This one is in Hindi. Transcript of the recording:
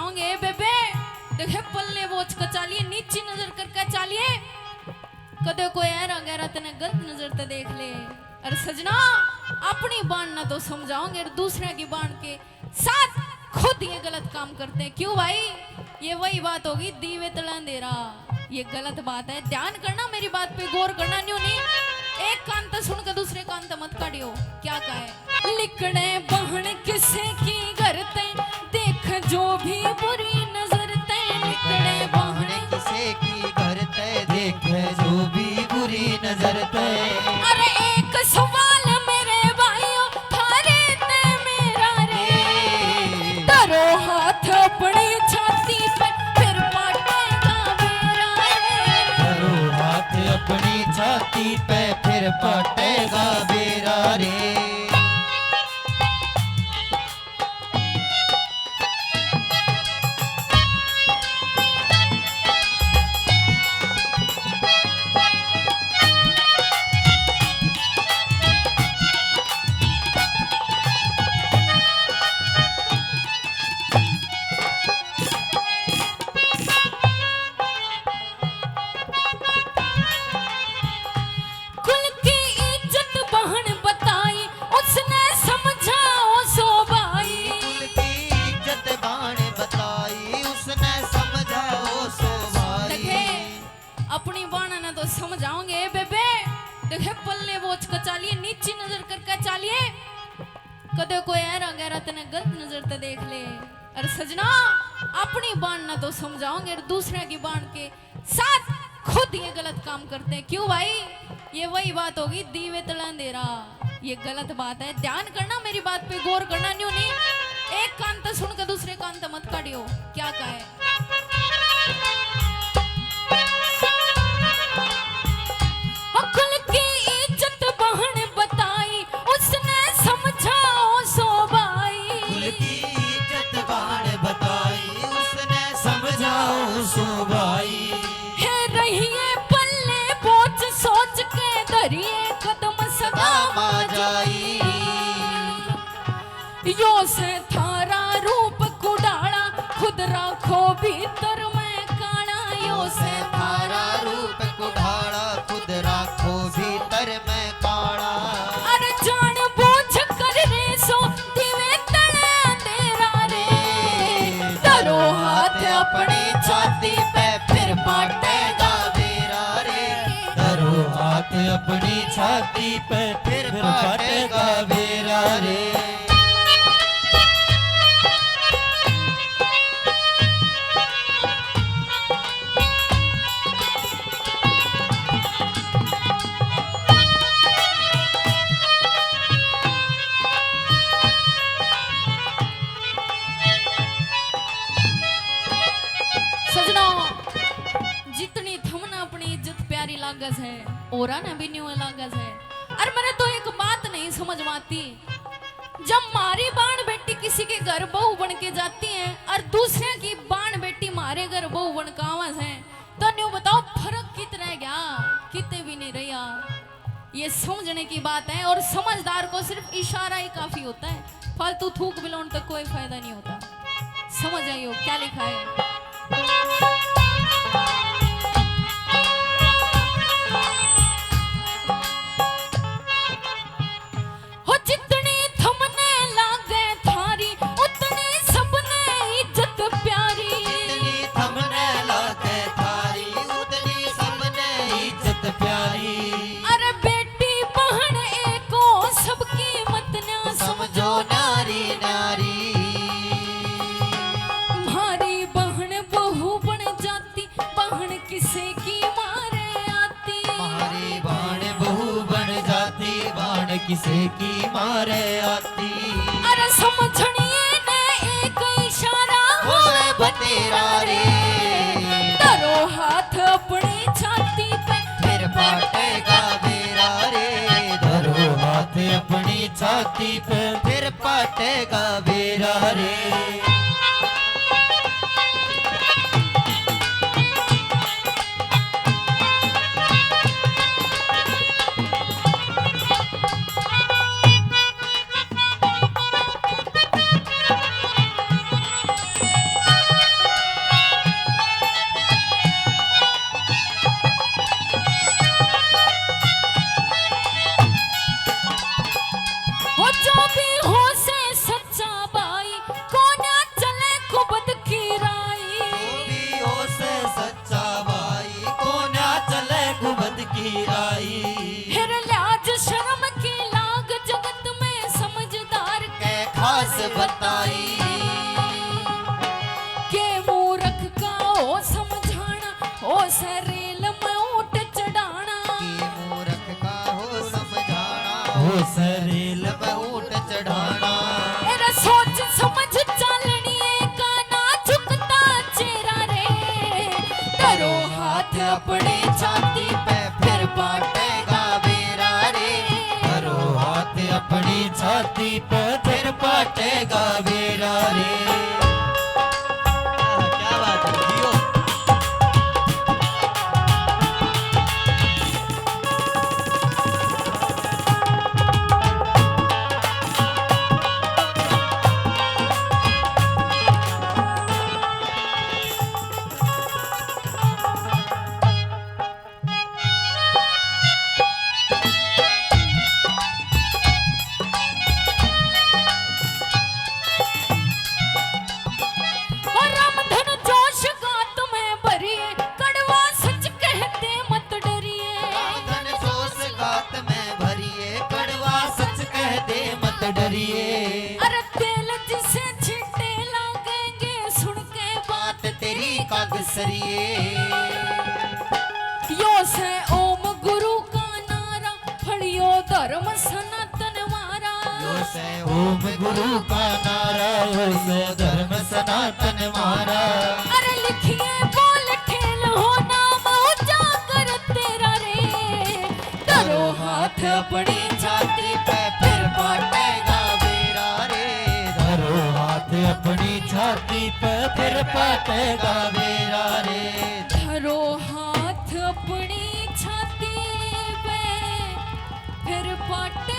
समझाओगे बेबे देखे पल्ले बोझ का चालिए नीची नजर करके चालिए कदे कोई ऐरा गहरा तने गलत नजर ते देख ले। अरे सजना अपनी बाण ना तो समझाओगे और दूसरे की बाण के साथ खुद ये गलत काम करते हैं। क्यों भाई ये वही बात होगी दीवे तला अंधेरा, ये गलत बात है। ध्यान करना मेरी बात पे गौर करना। न्यू नहीं एक कान तो सुन के दूसरे कान तो मत काटियो। क्या कहे लिखने बहन किसे की करते देख जो भी बुरी नजर ते लिखने बहन किसे की करते देख जो भी बुरी नजर ते। अरे एक सवाल मेरे भाइयों थारे ते मेरा रे धरो हाथ अपनी छाती पे फिर पाटेगा मेरा रे। धरो हाथ अपनी छाती पे फिर पाटेगा बेरा रे। कुल की इज्जत बहन बताई उसने समझाओ सो भाई। कुल की इज्जत बाण बताई उसने समझाओ सो भाई। देखे अपनी बाणा ना तो समझाओगे बेबे देखे पल्ले बोझ का चालिए नीची नजर करके चालिए कदे कोई ऐरा गहरा तने गलत नजर ते देख ले। अरे सजना अपनी बाण ना तो समझाओगे और दूसरे की बाण के साथ खुद ये गलत काम करते हैं। क्यों भाई ये वही बात होगी दीवे तला अंधेरा, ये गलत बात है। ध्यान करना मेरी बात पे गौर करना। न्यू नहीं एक कान तो सुन के दूसरे कान तो मत काटियो। क्या कहे कुल की इज्जत बहन बताई उसने समझाओ सो भाई। कुल की इज्जत बाण बताई उसने समझाओ सो भाई। है रहिए पल्ले बोझ सोच के धरिए कदम सदा मा जाई। यो से थारा रूप कुडाला खुद राखो भीतर में काना। यो से थारा रूप कुढ़ाड़ा खुद राखो भीतर में काड़ा। अरे जान बूझ कर रे सो दिवे तले अंधेरा रे धरो हाथ अपनी छाती पे फिर पाटेगा बेरा रे। धरो हाथ अपनी छाती पे फिर पाटेगा बेरा रे। सजना जितनी थमना अपनी इज्जत प्यारी लागस है ओरा ना भी न्यू लागस है। और मैंने तो एक बात नहीं समझ में आती जब मारी बाण बेटी किसी के घर बहू बन के जाती है और दूसरे की बाण बेटी मारे घर बहू बन का आवाज है तो न्यू बताओ फर्क कित रह गया कितने भी नहीं रहा। ये समझने की बात है और समझदार को सिर्फ इशारा ही काफी होता है। फालतू थूक बिलोन तक कोई फायदा नहीं होता। समझ आइयो क्या लिखा है। हो जितनी थमने लागे थारी उतनी सबने इज्जत प्यारी। जितनी थमने लागे थारी उतनी सबने इज्जत प्यारी। अरे बेटी बहन एको सबकी मत ना समझो नारी नारी। हमारी बहन बहू बन जाती बहन किसे की मारे आती। हमारी बाण बहू बन जाती बाण किसे की मारे आती। अरे समझनिए ने एक इशारा होए बतेरा रे। धरो हाथ अपनी छाती पे फिर पाटेगा बेरा रे। धरो हाथ अपनी छाती पे फिर पाटेगा बेरा रे। अपनी छाती पे फिर पाटेगा बेरा रे। धरो हाथ अपनी छाती पे फिर पाटेगा बेरा रे। क्या बात है जियो। और रामधन जोश गात में भरिए कड़वा सच कहते मत डरिए। धन जोश गात में भरिए कड़वा सच कह दे मत डरिए। अरे तेल जिसे छींटे लगेंगे सुन के बात तेरी कागसरिए। यो से ओम गुरु का नारा फड़ियो धर्म सनातन मारा। यो से ओम गुरु का नारा यो से धर्म सनातन मारा। अरे लिखिए बोल ठेल हो नाम उजागर तेरा रे। धरो हाथ अपनी छाती पे फिर पाटेगा बेरा रे। धरो हाथ अपनी छाती पे फिर पाटेगा बेरा रे। धरो हाथ अपनी छाती पे फिर पाटे